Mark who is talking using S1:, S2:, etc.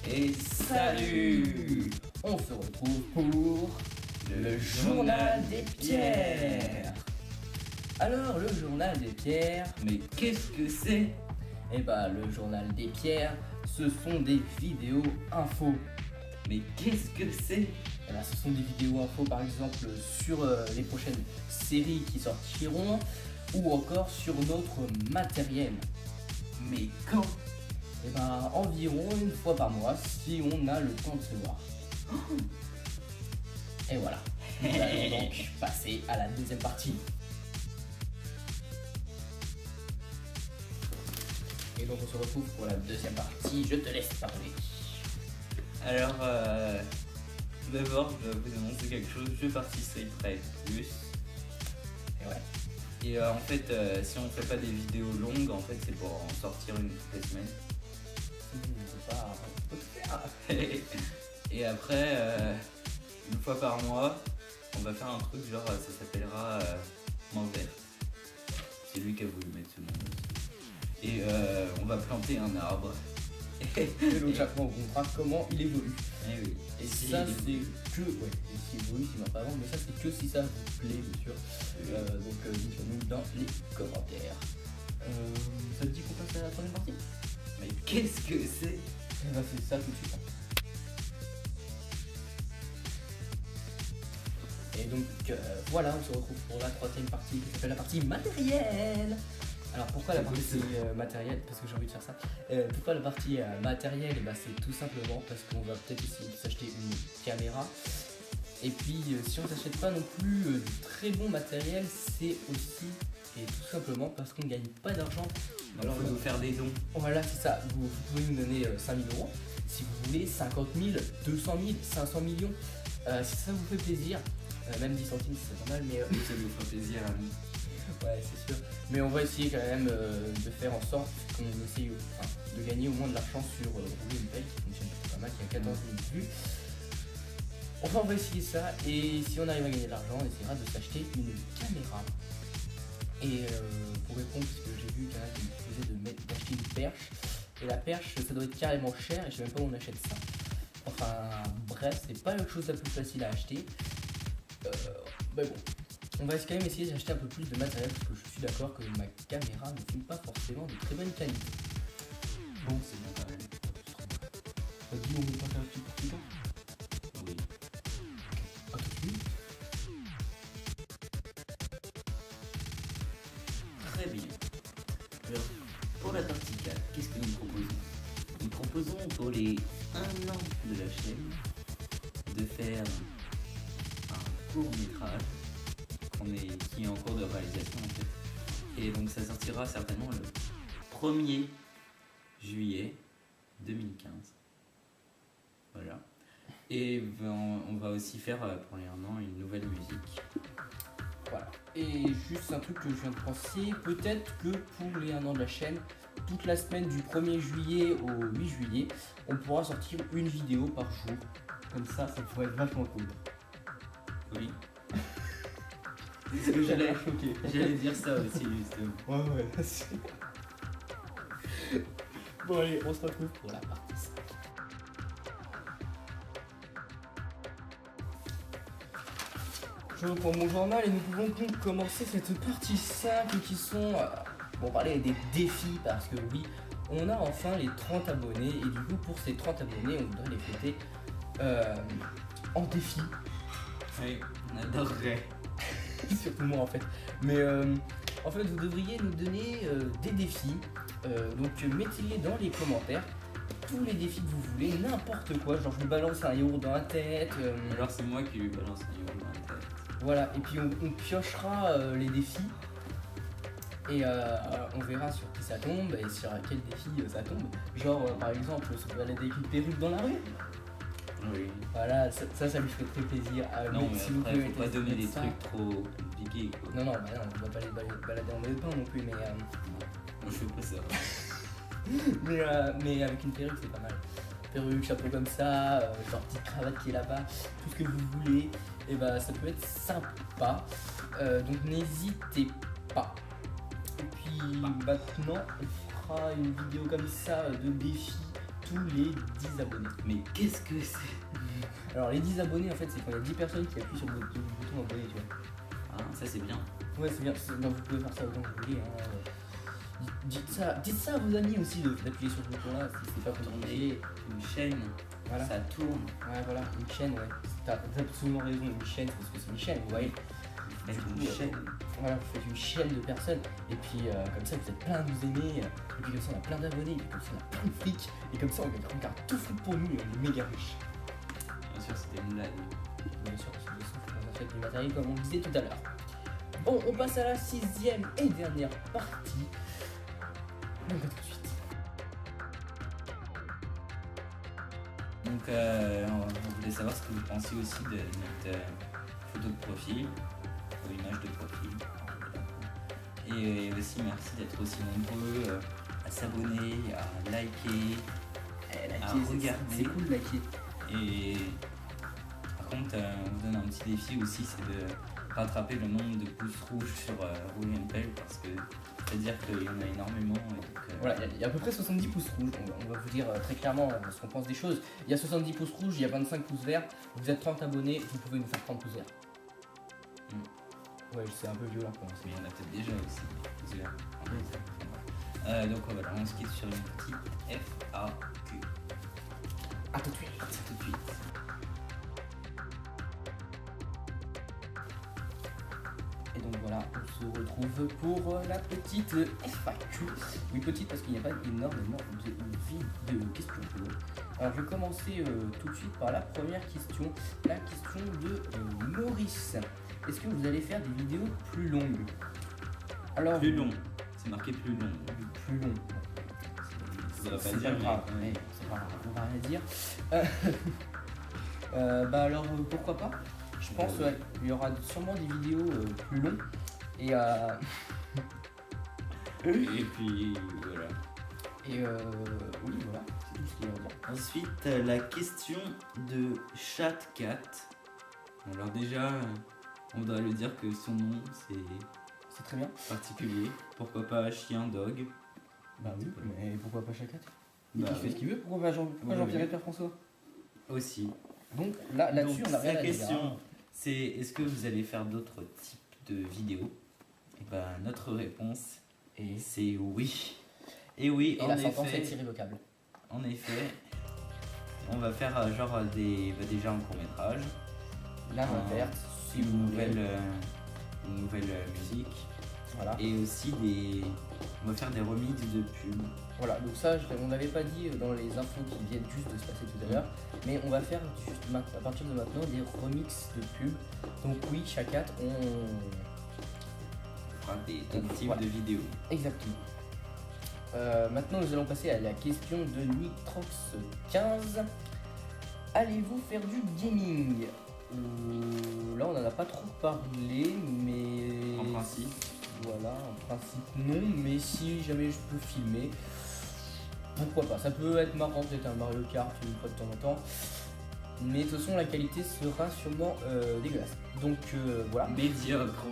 S1: Et salut! On se retrouve pour le journal des pierres. Alors le journal des pierres, mais qu'est-ce que c'est? Eh bah le journal des pierres, ce sont des vidéos infos. Mais qu'est-ce que c'est? Eh bah, ce sont des vidéos infos par exemple sur les prochaines séries qui sortiront ou encore sur notre matériel. Mais quand? Eh ben, environ une fois par mois si on a le temps de se voir. Et voilà, nous allons donc passer à la deuxième partie. Et donc on se retrouve pour la deuxième partie, je te laisse parler.
S2: Alors, tout d'abord, je dois vous annoncer quelque chose. Je participerai plus.
S1: Et ouais.
S2: Et en fait, si on fait pas des vidéos longues, en fait, c'est pour en sortir une toutes les semaines.
S1: On peut faire.
S2: Et après, une fois par mois, on va faire un truc genre, ça s'appellera main verte. C'est lui qui a voulu mettre ce nom aussi. Et on va planter un arbre.
S1: Et donc chaque mois on montrera comment il évolue.
S2: Et oui.
S1: Et ça c'est que, ouais, s'il évolue, s'il va pas avant, mais ça c'est que si ça vous plaît bien sûr. Donc dites-le-nous dans les commentaires. Ça te dit qu'on passe à la troisième partie?
S2: Mais qu'est-ce que c'est?
S1: Eh ben c'est ça tout de suite. Et donc voilà, on se retrouve pour la troisième partie qui s'appelle la partie matérielle. Alors pourquoi la partie matérielle? Parce que j'ai envie de faire ça. Pourquoi la partie matérielle? Et bah, c'est tout simplement parce qu'on va peut-être essayer de s'acheter une caméra. Et puis si on ne s'achète pas non plus du très bon matériel, c'est aussi et tout simplement parce qu'on ne gagne pas d'argent.
S2: Alors il faut nous faire des dons.
S1: Voilà, c'est ça. Vous pouvez nous donner 5 000 euros. Si vous voulez 50 000, 200 000, 500 millions. Si ça vous fait plaisir, même 10 centimes c'est pas mal, mais
S2: Ça nous fera plaisir à nous.
S1: ouais, c'est sûr. Mais on va essayer quand même de faire en sorte qu'on essaye de gagner au moins de l'argent sur rouler une pelle qui fonctionne plutôt pas mal, qui a 14 000 vues. Enfin, on va essayer ça et si on arrive à gagner de l'argent, on essaiera de s'acheter une caméra. Et pour répondre, parce que j'ai vu qu'il y en a qui me proposaient d'acheter une perche. Et la perche, ça doit être carrément cher et je sais même pas où on achète ça. Enfin, bref, c'est pas la chose la plus facile à acheter. Mais bon. On va quand même essayer d'acheter un peu plus de matériel parce que je suis d'accord que ma caméra ne filme pas forcément de très bonne qualité.
S2: Bon, c'est bien quand même.
S1: T'as dit on veut pas faire un petit peu plus tard?
S2: Oui.
S1: À tout de suite.
S2: Très bien. Alors, pour la partie 4, qu'est-ce que nous proposons? Nous proposons pour les 1 an de la chaîne de faire un court métrage qui est en cours de réalisation en fait. Et donc ça sortira certainement le 1er juillet 2015. Voilà. Et on va aussi faire pour les 1 an une nouvelle musique.
S1: Voilà. Et juste un truc que je viens de penser, peut-être que pour les 1 an de la chaîne, toute la semaine du 1er juillet au 8 juillet, on pourra sortir une vidéo par jour. Comme ça pourrait être vachement cool.
S2: Oui.
S1: C'est ce que
S2: J'allais dire ça aussi justement.
S1: Ouais, bon allez, on se retrouve pour la partie 5. Je reprends mon journal et nous pouvons donc commencer cette partie 5 qui sont... on parlait des défis parce que oui, on a enfin les 30 abonnés et du coup pour ces 30 abonnés, on voudrait les fêter en défi.
S2: Oui, on adorerait.
S1: Surtout moi en fait. Mais en fait, vous devriez nous donner des défis. Donc mettez-les dans les commentaires. Tous les défis que vous voulez, n'importe quoi. Genre je lui balance un yaourt dans la tête.
S2: Alors c'est moi qui lui balance un yaourt dans la tête.
S1: Voilà, et puis on piochera les défis. Et on verra sur qui ça tombe et sur quel défi ça tombe. Genre par exemple, se balader avec une perruque dans la rue.
S2: Oui.
S1: Voilà, ça lui ferait très plaisir.
S2: Non, mais
S1: si vous
S2: après,
S1: pouvez
S2: faut pas
S1: tester
S2: donner des
S1: ça.
S2: trucs trop compliqués quoi.
S1: Non, bah non, on va pas les balader en maillot de bain non plus, mais
S2: Moi je fais pas ça.
S1: mais avec une perruque c'est pas mal. perruque, chapeau comme ça, genre petite cravate qui est là-bas, tout ce que vous voulez, et bah ça peut être sympa. Donc n'hésitez pas. Et puis maintenant on fera une vidéo comme ça de défi tous les 10 abonnés.
S2: Mais qu'est-ce que c'est?
S1: Alors les 10 abonnés en fait c'est quand il y a 10 personnes qui appuient sur le bouton abonné, tu vois.
S2: Ah, ça c'est bien.
S1: Ouais c'est bien, donc vous pouvez faire ça autant que vous voulez. Hein. Dites ça à vos amis aussi d'appuyer sur ce bouton là si c'est pas compliqué.
S2: Une chaîne,
S1: Voilà.
S2: ça tourne.
S1: Ouais voilà, une chaîne, ouais. T'as absolument raison, une chaîne parce que c'est une chaîne, vous voyez.
S2: Mettre
S1: Du
S2: une
S1: coup,
S2: chaîne.
S1: Voilà, vous faites une chaîne de personnes et puis comme ça vous êtes plein de vous aimer, et puis comme ça on a plein d'abonnés, et puis comme ça on a plein de fric, et comme ça on regarde tout fric pour nous et on est méga riches.
S2: Bien sûr, c'était une blague.
S1: Bien sûr, c'est des sons qu'on achète du matériel comme on disait tout à l'heure. Bon, on passe à la 6e et dernière partie. Donc à tout de suite.
S2: Donc, on voulait savoir ce que vous pensiez aussi de notre photo de profil, ou image de profil. Et aussi, merci d'être aussi nombreux à s'abonner, à liker, à regarder.
S1: C'est cool de liker.
S2: Et par contre, on vous donne un petit défi aussi, c'est de rattraper le nombre de pouces rouges sur Rouge and Pelle, parce que c'est-à-dire qu'il y en a énormément. Et donc,
S1: Voilà, il y a à peu près 70 pouces rouges. On va vous dire très clairement ce qu'on pense des choses. Il y a 70 pouces rouges, il y a 25 pouces verts. Vous êtes 30 abonnés, vous pouvez nous faire 30 pouces verts. Ouais, c'est un peu violent pour
S2: mais il y en a peut-être déjà aussi. Donc voilà, on se quitte sur une petite FAQ.
S1: A tout de suite.
S2: Tout de suite.
S1: Et donc voilà, on se retrouve pour la petite FAQ. Oui, petite parce qu'il n'y a pas énormément de questions. Alors je vais commencer tout de suite par la première question. La question de Maurice. Est-ce que vous allez faire des vidéos plus longues? Alors,
S2: Plus long, c'est marqué plus long.
S1: Plus long.
S2: Ça va pas
S1: C'est
S2: dire,
S1: pas grave,
S2: mais-
S1: c'est pas grave, on va rien dire. Bah alors pourquoi pas? Je pense qu'il y aura sûrement des vidéos plus longues et
S2: Et puis voilà.
S1: oui voilà, c'est tout ce qu'il y a à dire.
S2: Ensuite, la question de ChatCat. Alors déjà, on doit lui dire que son nom c'est
S1: C'est très bien.
S2: particulier. Pourquoi pas chien, dog?
S1: Bah oui, mais pourquoi pas Chacat?
S2: Bah
S1: Il fait
S2: oui.
S1: ce qu'il veut, pourquoi pas
S2: Oui,
S1: Jean-Pierre
S2: oui.
S1: et Pierre François?
S2: Aussi.
S1: Donc là-dessus
S2: Donc,
S1: on a rien
S2: la
S1: à dire.
S2: question,
S1: Hein.
S2: c'est est-ce que vous allez faire d'autres types de vidéos? Et ben notre réponse
S1: Et
S2: c'est oui. Et oui, en
S1: la sentence
S2: effet.
S1: est irrévocable.
S2: En effet, on va faire genre déjà un court métrage,
S1: La main verte, si vous
S2: une
S1: voulez.
S2: nouvelle musique
S1: Voilà.
S2: et aussi on va faire des remixes de pubs.
S1: Voilà, donc ça, on n'avait pas dit dans les infos qui viennent juste de se passer tout à l'heure, mais on va faire juste à partir de maintenant des remixes de pubs. Donc oui, Chacat,
S2: On fera des types
S1: Voilà.
S2: de vidéos.
S1: Exactement. Maintenant, nous allons passer à la question de Nitrox15. Allez-vous faire du gaming? Là, on n'en a pas trop parlé, mais...
S2: En principe.
S1: Voilà, en principe non, mais si jamais je peux filmer, pourquoi pas? Ça peut être marrant, peut-être un Mario Kart une fois de temps en temps, mais de toute façon la qualité sera sûrement dégueulasse. Donc voilà.
S2: Médiocre.